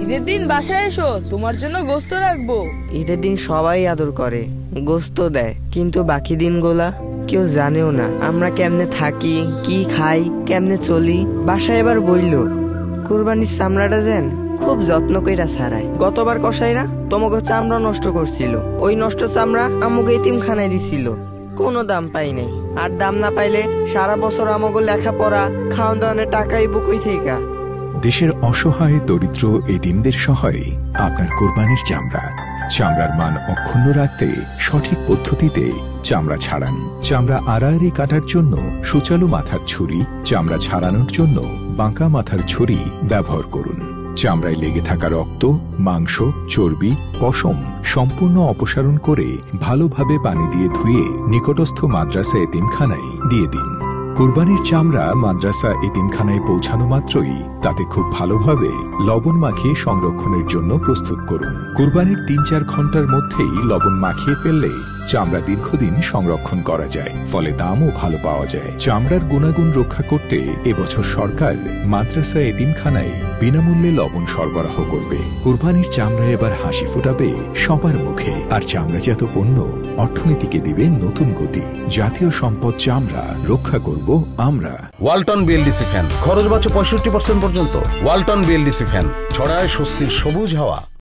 ঈদের দিন বাসায় এসো, তোমার জন্য গোস্ত রাখবো। ঈদের দিন সবাই আদর করে, গোস্ত দেয়, কিন্তু বাকি দিনগুলা কেউ জানেও না আমরা কেমনে থাকি, কি খাই, কেমনে চলি। বাসায় এবার বইল কুরবানির চামড়াটা যেন খুব যত্ন কইরা ছাড়ায়। গতবার কসাইরা তোমাকে চামড়া নষ্ট করছিল, ওই নষ্ট চামড়া আমাকে এতিমখানায় দিছিল, কোনো দাম পাই নাই। আর দাম না পাইলে সারা বছর আমাকে লেখাপড়া খাওয়ান দাওয়ানের টাকাই বুকই থেকে। দেশের অসহায় দরিদ্র এতিমদের সহায়ে আপনার কোরবানির চামড়ার মান অক্ষুণ্ণ রাখতে সঠিক পদ্ধতিতে চামড়া ছাড়ান। চামড়া আড়াআড়ি কাটার জন্য সুচালু মাথার ছুরি, চামড়া ছাড়ানোর জন্য বাঁকা মাথার ছুরি ব্যবহার করুন। চামড়ায় লেগে থাকা রক্ত, মাংস, চর্বি, পশম সম্পূর্ণ অপসারণ করে ভালোভাবে পানি দিয়ে ধুয়ে নিকটস্থ মাদ্রাসা এতিমখানায় দিয়ে দিন। কুরবানির চামড়া মাদ্রাসা এতিমখানায় পৌঁছানো মাত্রই তাতে খুব ভালোভাবে লবণ মাখিয়ে সংরক্ষণের জন্য প্রস্তুত করুন। কুরবানির ৩-৪ ঘন্টার মধ্যেই লবণ মাখিয়ে ফেললে চামড়া দীর্ঘদিন সংরক্ষণ করা যায়, ফলে দামও ভালো পাওয়া যায়। চামড়ার গুণাগুণ রক্ষা করতে এবছর সরকার মাদ্রাসা এতিমখানায় বিনামূল্যে লবণ সরবরাহ করবে। কুরবানির চামড়া এবার হাসি ফোটাবে সবার মুখে, আর চামড়াজাত পণ্য অর্থনীতিকে দিবে নতুন গতি। জাতীয় সম্পদ চামড়া রক্ষা করব আমরা। ওয়ালটন বিএলডিসি ফ্যান, খরচ বাঁচে 65% পর্যন্ত। ওয়ালটন বিএলডিসি ফ্যান ছড়ায় স্বস্তির সবুজ হাওয়া।